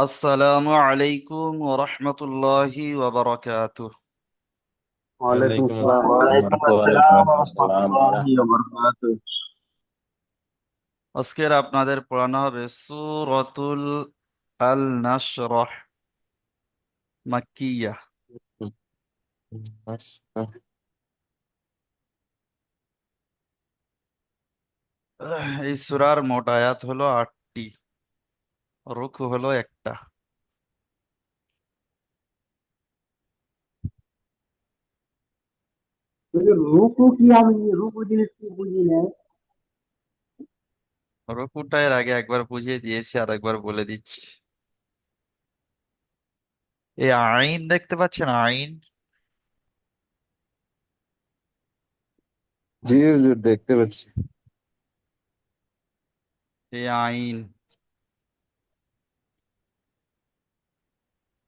আসসালামু আলাইকুম ওয়া রাহমাতুল্লাহি ওয়া বারাকাতুহু। ওয়ালাইকুম ওয়ালাইকুম আসসালাম। আসসালাম ওয়ালাইকুম আসসালাম ওয়া রহমতুল্লাহ। রাহমাতুল্লাহি ওয়া বারাকাতুহু। আজকের আপনাদের পড়ানো হবে সূরাতুল আল নাশরাহ, মাক্কিয়া। এই সূরার মোট আয়াত হলো 8টি, রুকু হলো একটা। রুকু কি? আমি রুকু জিনিস কি বুঝি না। রুকুটা এর আগে একবার বুঝিয়ে দিয়েছি, আর একবার বলে দিচ্ছি। এই আইন দেখতে পাচ্ছেন? আইন, জি হুজুর, দেখতে পাচ্ছি। এই আইন,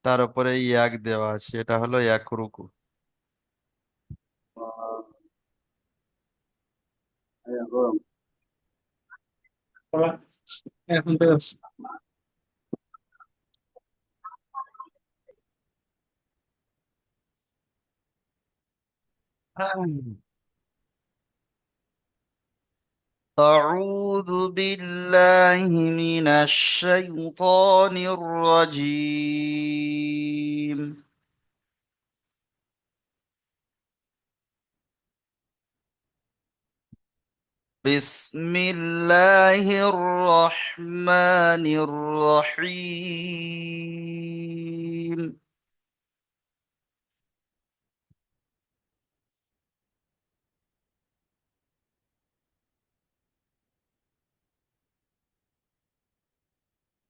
তার উপরে এক দেওয়া আছে, এটা হলো এক রুকু। এখন তো أعوذ بالله من الشيطان الرجيم. بسم الله الرحمن الرحيم.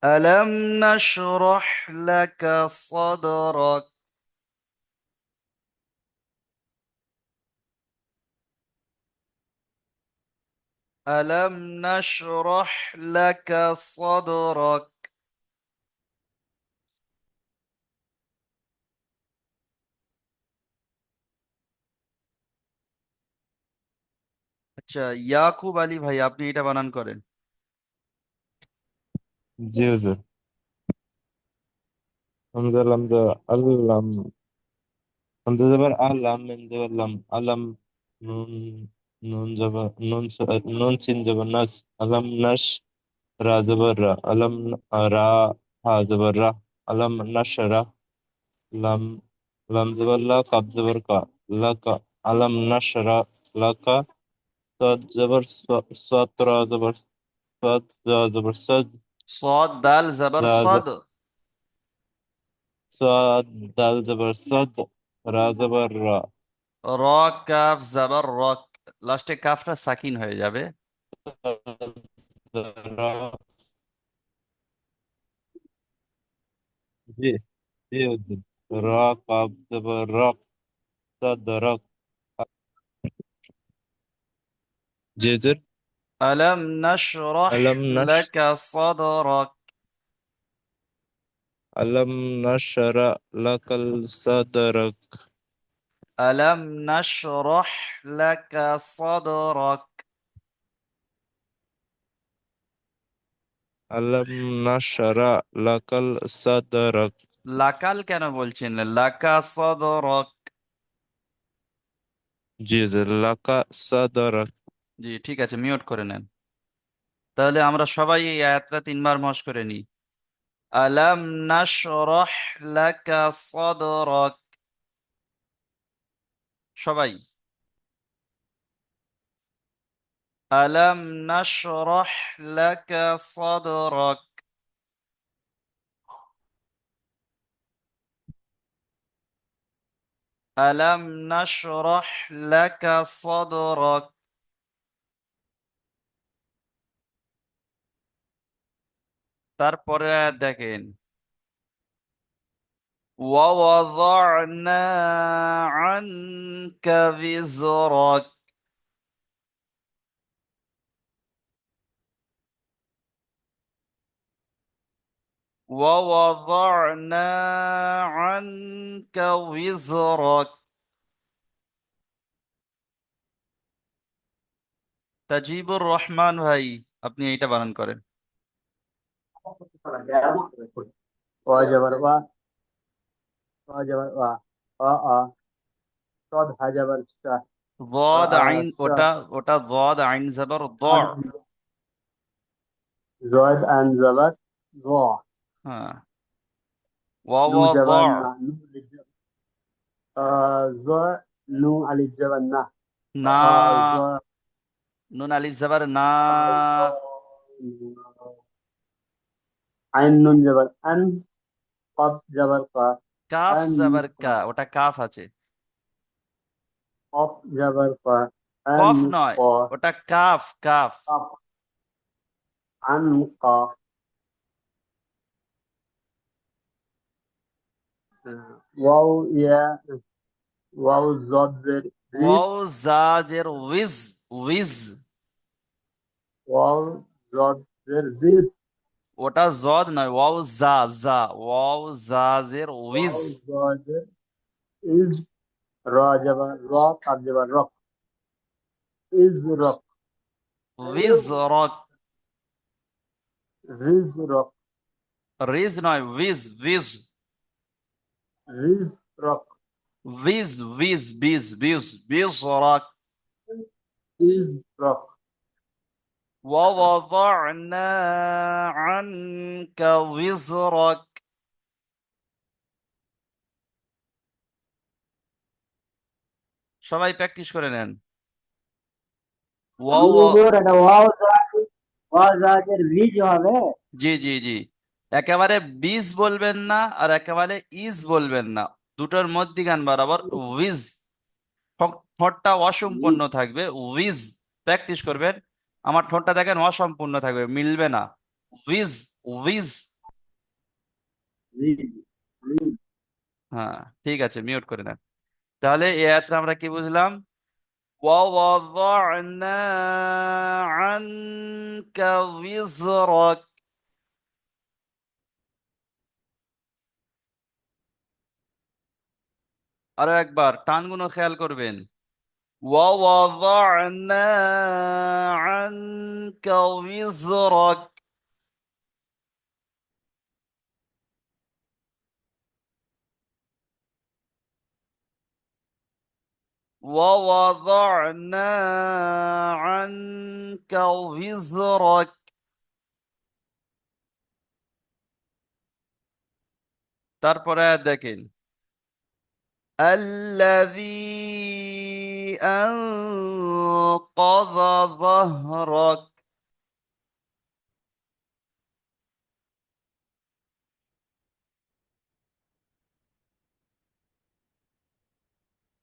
ألم نشرح لك صدرك. ألم نشرح لك صدرك. আচ্ছা, ইয়াকুব আলী ভাই, আপনি এটা বানান করেন। জি হুজুর। হামজা লামজা আল্লাম, হামজা জবর আলাম, মিম জবর লাম আলাম, নুন নুন জবর নুন সিন জবর নাস, আলাম নাস, রা জবর রা, আলাম রা, হা জবর রা, আলাম নাস রা, লাম লাম জবর লা, কাব জবর কা, লাকা, আলাম নাস রা লাকা, সাদ জবর সাত, রা জবর সাদ, জা জবর সাদ, صاد دال زبر صاد. صاد دال زبر صد، را زبر را، র, কাফ জবর রক, লাস্টে কাফটা সাকিন হয়ে যাবে। را। জি জি হুজুর। را কাব জবর রক، صد রক। জি হুজুর। ألم نشرح আলম নাশ, لك صدرك. আলম নাশরা লাকাল সাদরক। ألم نشرح لك صدرك. আলম নাশরা লাকাল সাদরক। লাকাল কেন বলছেন? লাকা সদরক। জি হুজুর, লাকা সাদরক। জি ঠিক আছে, মিউট করে নেন। তাহলে আমরা সবাই এই আয়াতটা 3বার মশ করে নিই। আলাম নাশরাহ লাকা সদরক। সবাই। আলাম নাশরাহ লাকা সদরক। আলাম নাশরাহ লাকা সদরক। তারপরে আয়াত দেখেন। ووضعنا عنك وزرك. ووضعنا عنك وزرك. তাজিবুর রহমান ভাই, আপনি এইটা বানান করেন। ওয়া জবর ওয়া, ওয়া জবর ওয়া, আ আ, সদ হা জবর শা, আ যদ আ আইন, শা, ওটা যদ আইন জবর দ। জয়েদ আন জবর জ, হ্যাঁ, ওয়া নু ওয়া দ, জবর না, নু আলিফ জবর জ, নু আলিফ জবর না, না, জ, নুন আলিফ জবর না, আইন নুন জবর আন, কফ জবর কা, কাফ আন জবর কা, কা, ওটা কাফ আছে। কফ জবর কা, আন কফ নয়, কা, ওটা কাফ কাফ। কফ, আন কা, ওয়াও ইয়া, ওয়াও জদ জের রিজ, ওয়াও জাজের উইজ, উইজ, ওয়াও জদ জের রিজ, ওটা জদ নয়, ওয়াও জা, জা, ওয়াও জাজের উইজ, ওয়াও জদ জের ইজ, র জবর র, কাফ জবর রক, ইজ রক, উইজ রক, রিজ রক, রিজ নয়, উইজ, উইজ, রিজ রক, উইজ, উইজ, বিজ, বিজ, বিজ রক। ইজ রক, ووضعنا عنك وزرك। সবাই প্র্যাকটিস করে নেন। ওয়াও ওয়া- হুজুর এটা ওয়াও জাহাজের বীজ হবে। জি জি জি, একেবারে বিজ বলবেন না আর একেবারে ইজ বলবেন না, দুটোর মধ্যিখান বরাবর উইজ, ঠোঁটটা অসম্পূর্ণ থাকবে, উইজ। প্র্যাকটিস করবেন। আমার ঠোঁটটা দেখেন অসম্পূর্ণ থাকবে, মিলবে না। উইজ, উইজ। রিজ, রিজ, হ্যাঁ, ঠিক আছে, মিউট করে নেন। তাহলে এই আয়াতটা আমরা কি বুঝলাম? ووضعنا عنك وزرك। আরো একবার টানগুলো খেয়াল করবেন। ووضعنا عنك وزرك। ووضعنا عنك وزرك। তারপরে দেখেন الذي أنقض ظهرك।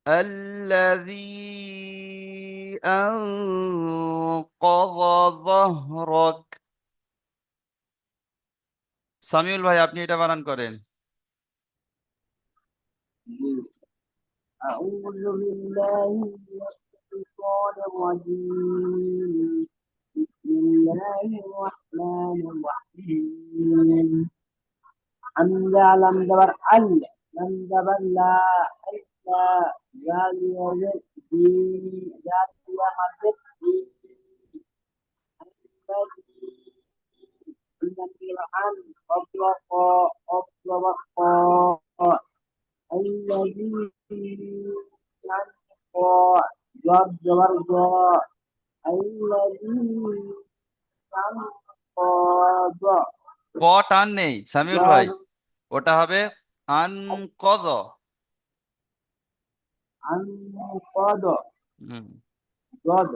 الذي أنقض ظهرك। সামিউল ভাই, আপনি এটা বানান করেন। أعوذ بالله من الشيطان الرجيم. بسم الله الرحمن الرحيم. حمزة لم دبر لم دبر لا ألا زال يزد في زال يمدد في الذي عن أطلق أطلق الذي ينقى جر جبر جاء الذي ينقى ক টান নেই সামিউল ভাই, جر ওটা হবে আনকদ। أنقض হুম, جد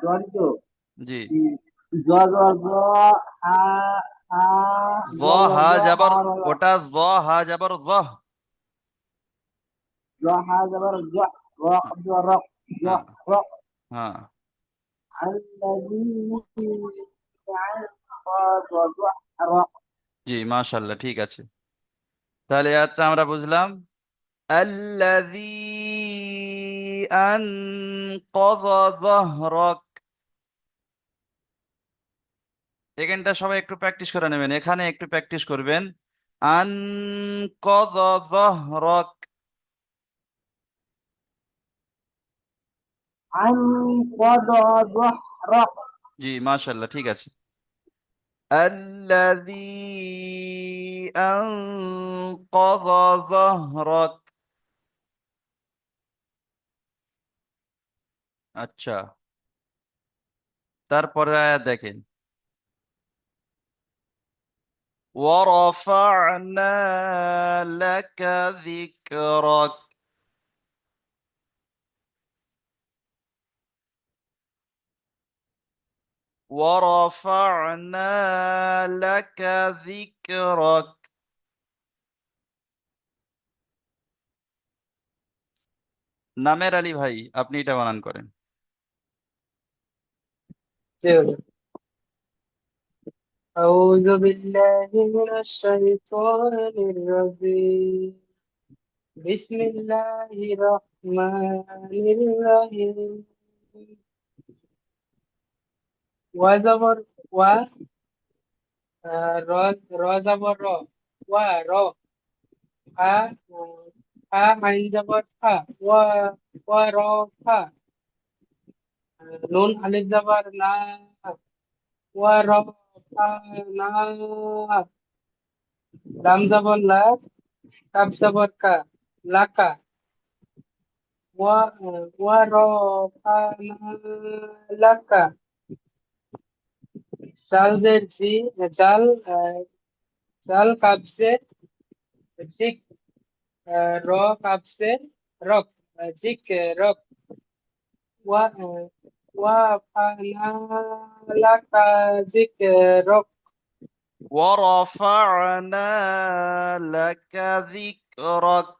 جد জি। جر ها ها জ جر হা যাবার, ها ওটা জ হা যাবার জহ। ها جبر جح হ্যাঁ رق رق হ্যাঁ جح رق হ্যাঁ। الذي ينقض جح رق জি, মাশাল্লাহ, ঠিক আছে। তাহলে এটা আমরা বুঝলাম الذي أنقض ظهرك। এখানটা সবাই একটু প্র্যাকটিস করে নেবেন, এখানে একটু প্র্যাকটিস করবেন। আনকদ যহরক। أنقض جح رق জি, মাশাল্লাহ, ঠিক আছে। الذي أنقض ظهرك আচ্ছা তারপরে আয়াত দেখেন ورفعنا لك ذكرك ورفعنا لك ذكرك নামের আলী ভাই আপনি এটা বানান করেন জি হুজুর। أعوذ بالله من الشيطان الرجيم بسم الله الرحمن الرحيم وزبر و র র জবর র ওয়া র আ আইন জবর ফা ওয়া র ফা নুন আলিফ জবর না ওয়া র ফা না লাম জবর লা কাব জবর কা লাকা ওয়া ওয়া র ফা না লাকা জাল জের জি জাল জাল কাবসের জিক র কাবসের রক জিক রক ওয়া ওয়া ফানা লাকা জিক রক ورفعنا لك ذكرك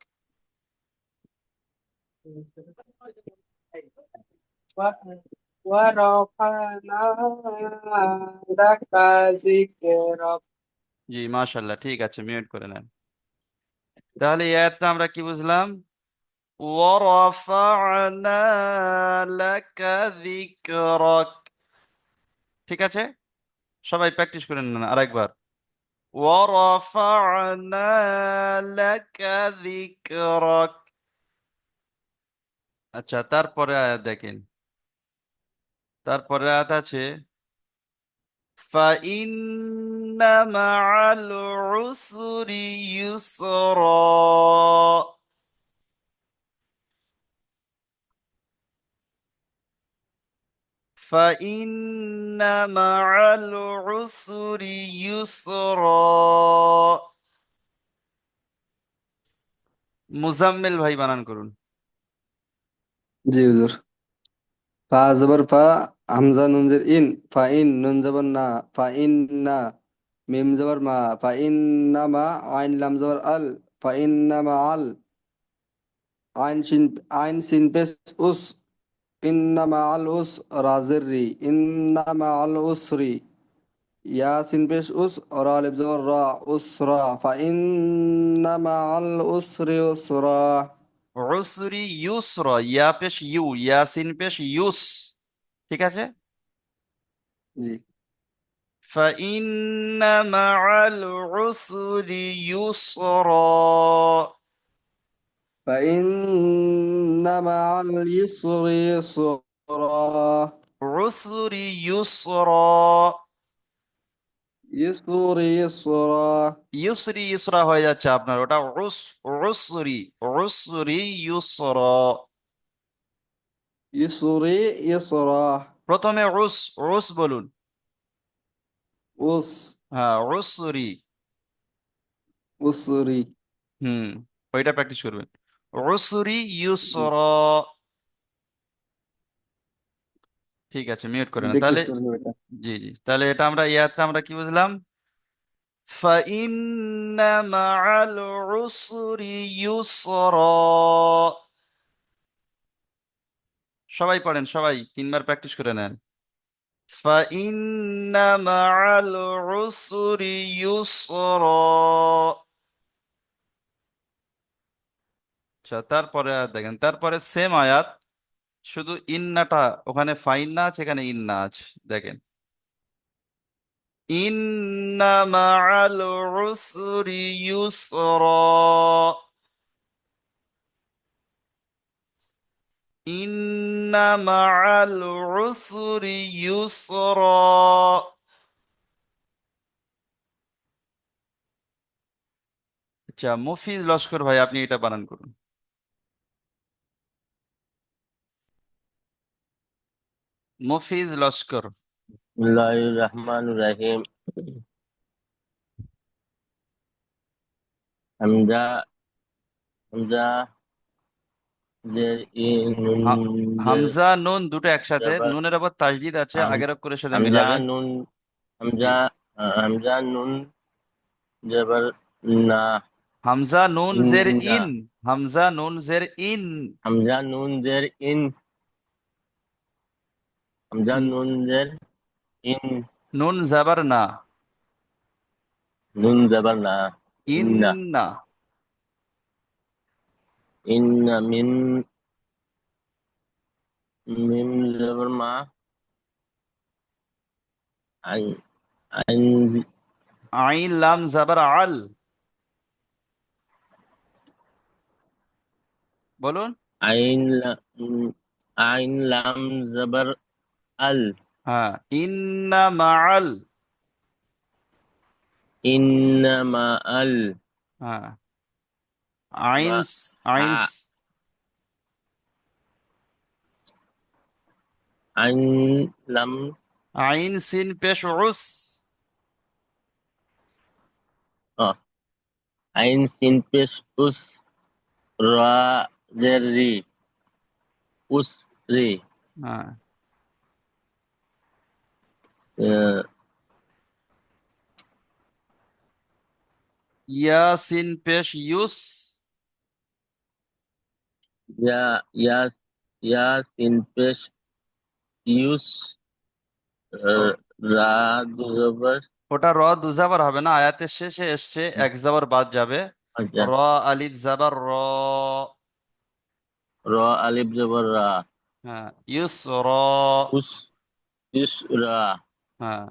ওয়া ওয়া র ফানা লাকা জিক রক জি মাশাআল্লাহ ঠিক আছে মিউট করে নেন তাহলে এই আয়াতটা আমরা কি বুঝলাম ورفعنا لك ذكرك ঠিক আছে সবাই প্র্যাকটিস করে নেন আরেকবার ورفعنا لك ذكرك আচ্ছা তারপরে আয়াত দেখেন তারপরে আয়াত আছে فإن مع العسر يسرا فإن مع العسر يسرا মুজাম্মিল ভাই বানান করুন জি হুজুর। ফা জবর ফা, হামজা নুন জের ইন, ফা ইন নুন জবর না, ফা ইন না, মিম জবর মা, ফা ইন না মা, আইন লাম জবর আল, ফা ইন না মা আল, আইন সিন পেশ উস, ইন না মা আল উস, রাজের রি, ইন না মা আল উসরি, ইয়া সিন পেশ উস, রা আলিফ জবর রা, উসরা, ফা ইন না মা আল উসরি উসরা। উসরি ইউসরা ইয়া পেশ ইউ ইয়াসিন পেশ ইউস ঠিক আছে জি। فإن مع العسر يسرا فإن مع اليسر يسرا. عسر يسرا يسر يسرا. ইউসরি ইউসরা হয়ে যাচ্ছে আপনার ওটা উসরি উসরি ইউসরা يسري يسرا. প্রথমে উস বলুন أس হ্যাঁ উসরি أسري. হুম ওইটা প্র্যাকটিস করবেন উসরি ইউসরা ঠিক আছে মিউট করে নেন তাহলে প্র্যাকটিস করবো এটা। জি জি তাহলে এটা আমরা ইয়াত্রা আমরা কি বুঝলাম فإن مع العسر يسرا সবাই পড়েন সবাই তিনবার প্র্যাকটিস করে নেন فإن مع العسر يسرا আচ্ছা তারপরে আয়াত দেখেন তারপরে সেম আয়াত শুধু ইন্নাটা ওখানে ফাইন না আছে এখানে ইন্না আছে দেখেন ইন্না মাআল উসরি ইউসরা ইন্না মাআল উসরি ইউসরা আচ্ছা, মুফিজ লস্কর ভাই, আপনি এটা বানান করুন। মুফিজ লস্কর। বিসমিল্লাহির রহমানির রহিম। হামজা হামজা জের ই নুন হা- জের হামজা নুন দুটো একসাথে, জবর নুনের আবার তাজদিদ আছে, হাম আগের অক্ষরের সাথে হামজা মিলাবেন। নুন জি। হামজা নুন জবর না হামজা নুন জের ইন্না ইন। হামজা নুন জের ইন। হামজা নুন জের ইন হামজা ন- নুন জের ইন নুন জাবার না। নুন জবর না ইন্না ইন্না। ইন্না মিম জবর মা আইন আইন আইন লাম জাবার আল। বলুন। আইন আইন লাম জবর আল হ্যাঁ, ইন্না মাআল। ইন্না মা আল হ্যাঁ, মা আইন আইন আ আইন লাম আইন সিন পেশ উস। অ আইন সিন পেশ উস রা জের রি উস রি হ্যাঁ, আহ, ইয়া সিন পেশ ইউস। ইয়া ইয়া ইয়া সিন পেশ ইউস ও- রা দু জবর ওটা র দুজাবার হবে না, আয়াতের শেষে এসছে, এক জাবার বাদ যাবে। আচ্ছা র আলিফ জাবার র। র আলিফ জবর রা হ্যাঁ, ইউস র। উস ইস রা হ্যাঁ,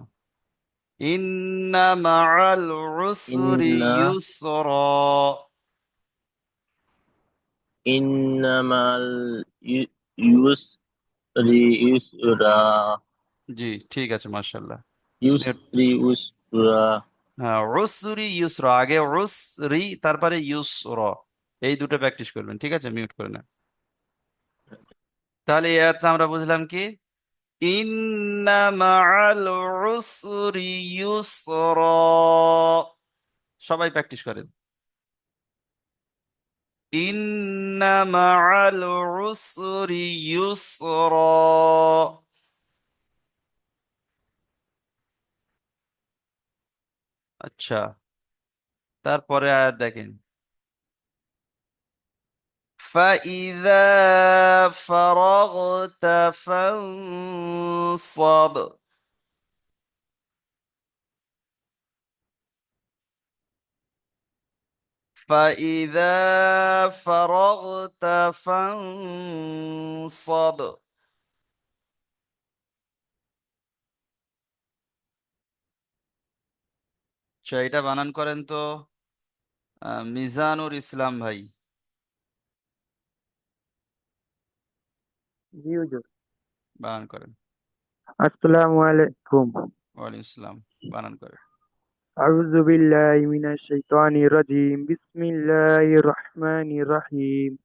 ইন্না মাআল উসরি ইন্না ইউসরা। ইন্নামাল ইউস রি ইউসরা জি, ঠিক আছে, মাশাআল্লাহ। ইউসরি উসরা হ্যাঁ, উসরি ইউসরা, আগে উসরি তারপরে ইউসরা, এই দুটো প্র্যাকটিস করবেন, ঠিক আছে? মিউট করে নেন। তাহলে এই আয়াতটা আমরা বুঝলাম কি, ইন্না মাআল উসরি ইউসরা। সবাই প্র্যাকটিস করেন। ইন্না মাআল উসরি ইউসরা। আচ্ছা, তারপরে আয়াত দেখেন। فإذا فرغت فانصب। فإذا فرغت فانصب। আচ্ছা, এটা বানান করেন তো মিজানুর ইসলাম ভাই, জি হুজুর। বানান করেন। আসসালামু আলাইকুম। ওয়ালাইকুম ইসলাম, বানান করেন। আউযু বিল্লাহি মিনাশ শাইতানির রাজিম। বিসমিল্লাহির রহমানির রহিম।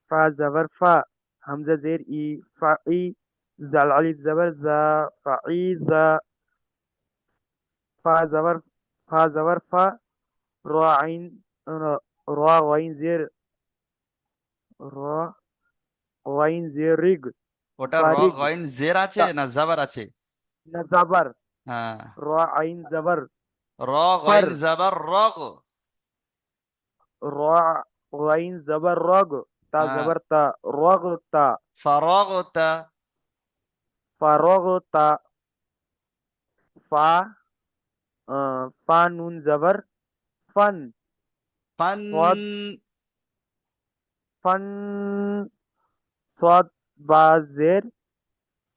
ফা জাবার ফা, হামজা জের ই, ফাই, জাল আলিফ জাবার জা, ফাইজা, ফা জাবার ফা, র আইন র গইন জের র গইন জের রিগ, ওটা র ফারিগ, গইন জের আছে তা না জাবার আছে? না জাবার, হ্যাঁ, র আইন জাবার র ফার, গইন জাবার রগ। র গইন জাবার রগ, তা হ্যাঁ, জাবার তা, রগ তা, ফারাগতা। ফারগ তা, ফা ফা নুন জাবার ফান, ফান। صاد ফান, صاد বা জের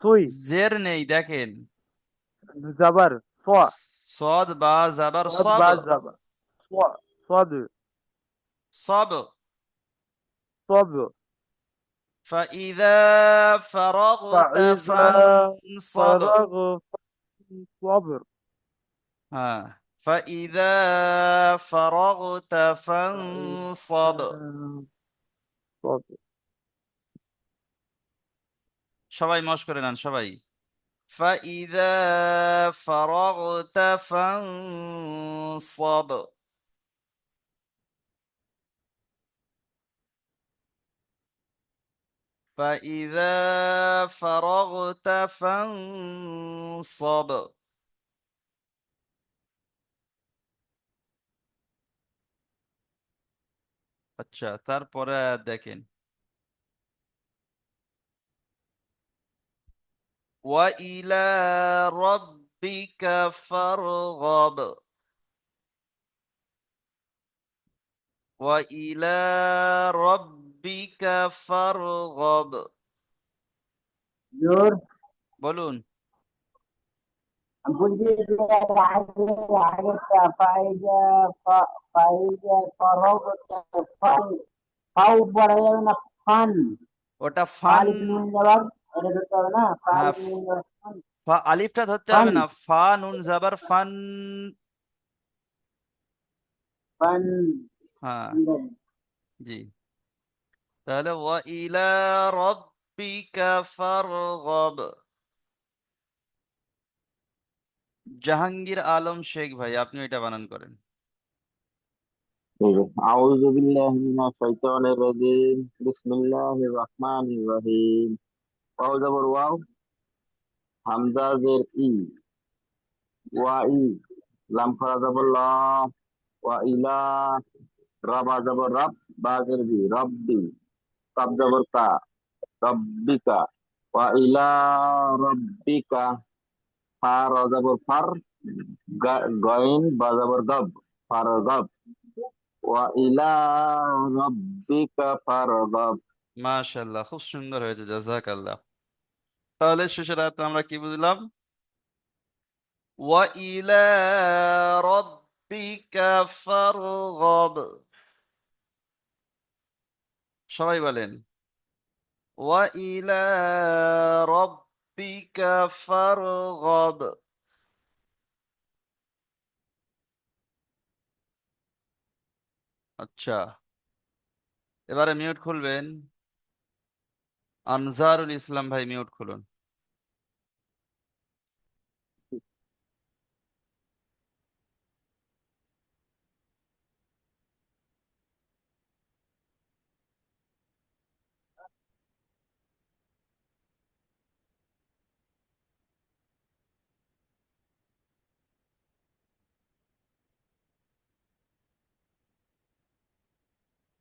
সুই, জের নেই দেখেন। জাবার স, সদ বা জাবার صاد সব। বা জাবার صاد সব। صب، فإذا فرغت فإذا فانصب। فرغ صبر، হ্যাঁ, فإذا فرغت فانصب সবাই মশ করে নেন সবাই فإذا فرغت فانصب فإذا فرغت فانصب আচ্ছা তারপরে দেখেন وإلى ربك فارغب وإلى ربك فارغب জোর বলুন বলছি যে আগে আগেরটা ফাইজা ফরগ ফান ফাউ পড়া যাবে না ফান ওটা ফান ফালিফ নুন জবর এটা ধরতে হবে না হ্যাঁ ফালিফ নুন জবর ফান আলিফটা ধরতে ফান হবে না ফা নুন জাবার ফান ফান হ্যাঁ জি তাহলে ওয়াইলা রব্বিকা ফারগব জাহাঙ্গীর আলম শেখ ভাই আপনি এটা বানান করেন أعوذ بالله من الشيطان الرجيم بسم الله الرحمن الرحيم واو زبر واو হামজা জের ই ওয়া ই লাম খারা জবর লা ওয়া ইলা রাবা জবর রাব বা জের বি রব্বি কাব জবর কা রব্বিকা ওয়া ইলা রব্বিকা ফা রা জবর ফার গয়েন বা জবর গব ফার গব ওয়া ইলা রব্বিকা ফারগব। মাশাআল্লাহ খুব সুন্দর হয়েছে জাযাকাল্লাহ তাহলে শেষের আয়াতে আমরা কি বুঝলাম ওয়াইলা রব্বিকা ফারগব সবাই বলেন ওয়াইলা রব্বিকা ফারগব আচ্ছা এবারে মিউট খুলবেন আনজারুল ইসলাম ভাই মিউট খুলুন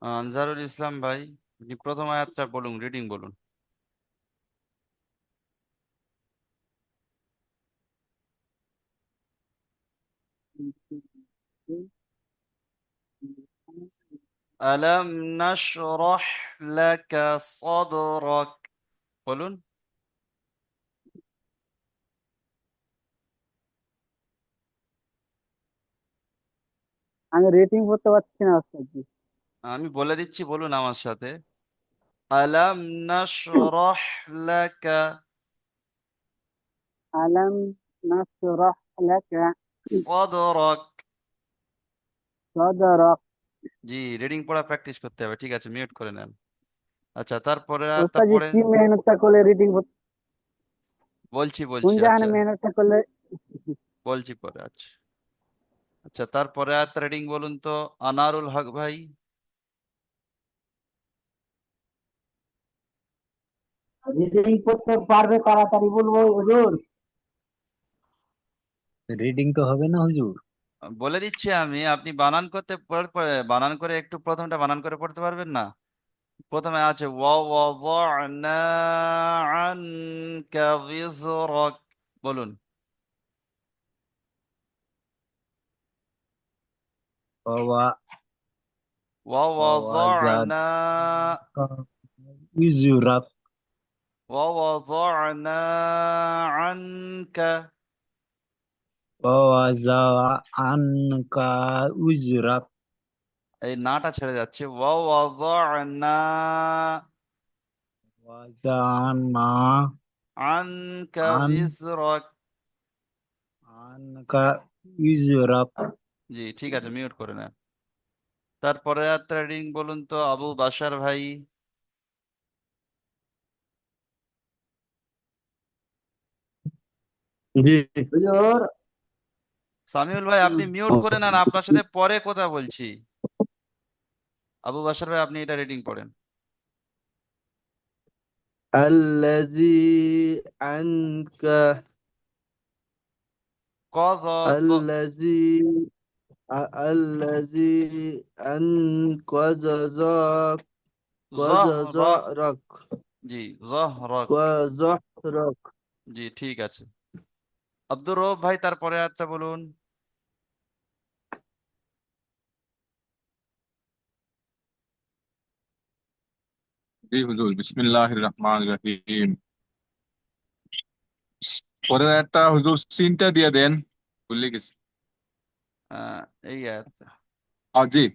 আনজারুল ইসলাম ভাই আপনি প্রথম আয়াতটা বলুন রিডিং বলুন আলাম নাশরাহ লাকা সাদরাক বলুন আমি রেটিং করতে পারছি না আজকে আমি বলে দিচ্ছি বলুন আমার সাথে আলাম নাশরাহ লাকা আলাম নাশরাহ লাকা সাদরাক সাদরাক জি রিডিং পড়া প্র্যাকটিস করতে হবে ঠিক আছে মিউট করে নেন আচ্ছা তারপরে আয়াতটা ওস্তাদ পড়েন কি মেহনতটা করলে রিডিং বলছি কোন বলছি জাহানে আচ্ছা মেহনতটা করলে বলছি পরে আচ্ছা আচ্ছা তারপরে আয়াতটা রিডিং বলুন তো আনারুল হক ভাই রিডিং করতে পারবে তাড়াতাড়ি বলবো হুজুর রিডিং তো হবে না হুজুর। বলে দিচ্ছি আমি আপনি বানান করতে বানান করে একটু প্রথমটা বানান করে পড়তে পারবেন না প্রথমে আছে ওয়াওয়াদানা আনকা বিজরাক বলুন ওয়া ওয়াওয়াদানা ইজুরাক ووضعنا عنك ওয়া আনকা উজরাক এই নাটা ছেড়ে যাচ্ছে ووضعنا ওয়াদানা عنك আন وزرك আনকা ইউজরাক। জি ঠিক আছে, মিউট করে নেন। তারপরে রিডিং বলুন তো আবু বাশার ভাই। জি। হুজুর সামিউল ভাই আপনি মিউট করে নেন, আপনার সাথে পরে কথা বলছি। আবু বাশার ভাই আপনি এটা রিডিং পড়েন। الذي عنك কদ الذي الذي أنقذ জহর ظهرك জি জহরক। وظهرك জি ঠিক আছে। আব্দুর রব ভাই তারপরে বলুন। জি হুজুর, বিসমিল্লাহির রহমানির রহিম। পরের একটা হুজুর সিনটা দিয়ে দেন, ভুলে গেছি। আহ, এই আয়াতটা। জি।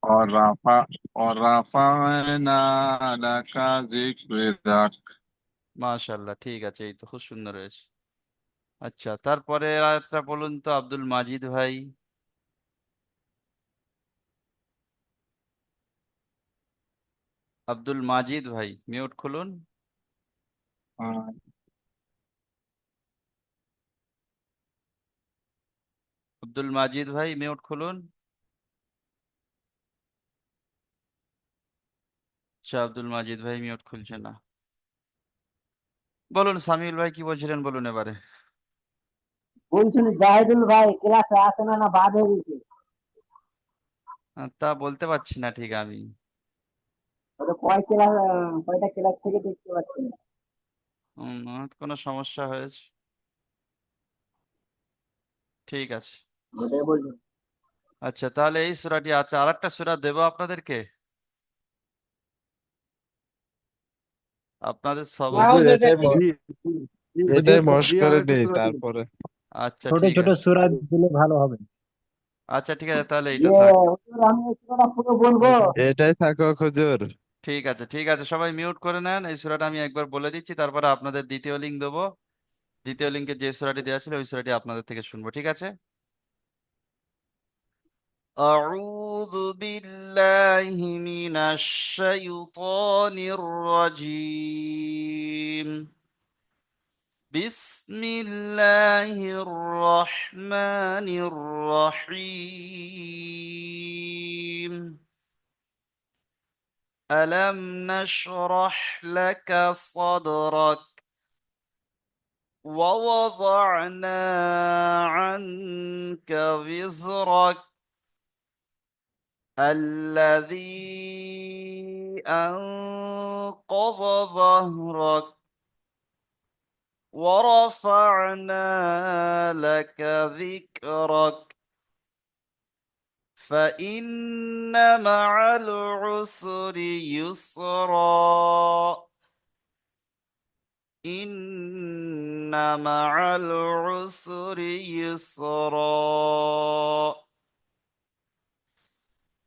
और राफा और রাফা'না লাকা যিকরাক। মাশাআল্লাহ, ঠিক আছে, এই তো খুব সুন্দর হয়েছে। আচ্ছা, তারপরে আয়াতটা বলুন তো আব্দুল মাজিদ ভাই। আব্দুল মাজিদ ভাই মিউট খুলুন। আহ, আব্দুল মাজিদ ভাই মিউট খুলুন। আচ্ছা, আব্দুল মাজিদ ভাই মিউট খুলছে না। বলুন সামিউল ভাই কি বলছিলেন, বলুন এবারে। বলছিল জাহিদুল ভাই ক্লাসে আসে না, না বাদ হয়ে গেছে? তা বলতে পারছি না ঠিক আমি। ওটা কয় ক্লাস, কয়টা ক্লাস থেকে দেখতে পাচ্ছি না। হয়তো কোনো সমস্যা হয়েছে। ঠিক আছে। ওটাই বলছি। আচ্ছা, তাহলে এই সূরাটি আছে, আরেকটা সূরা দেবো আপনাদেরকে। আপনাদের সবার। নাও হুজুর সেটা এটাই ঠিক জি আছে। জি এটাই মশ জি আর করে একটা নেই সূরা দিন। তারপরে। আচ্ছা ছোট ঠিক ছোট আছে। সূরা দিলে ভালো হবে। আচ্ছা ঠিক আছে, তাহলে এটা ইয়ে থাক। হুজুর, আমি এই সূরাটা পুরো বলবো? এটাই থাকুক হুজুর। ঠিক আছে ঠিক আছে, সবাই মিউট করে নেন। এই সূরাটা আমি একবার বলে দিচ্ছি, তারপরে আপনাদের দ্বিতীয় লিঙ্ক দেবো। দ্বিতীয় লিঙ্কে যে সূরাটি দেওয়া ছিল ওই সূরাটি আপনাদের থেকে শুনবো, ঠিক আছে? أعوذ بالله من الشيطان الرجيم. بسم الله الرحمن الرحيم. ألم نشرح لك صدرك ووضعنا عنك وزرك الذي أنقض ظهرك ورفعنا لك ذكرك فإن مع العسر يسرا إن مع العسر يسرا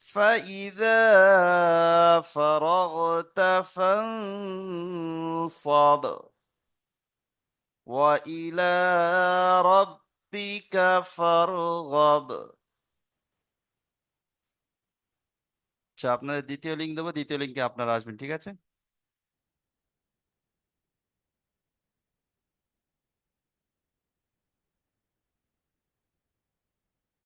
فإذا فرغت فانصب وإلى ربك فارغب. আচ্ছা, আপনাদের দ্বিতীয় লিঙ্ক দেবো, দ্বিতীয় লিঙ্কে আপনারা আসবেন, ঠিক আছে?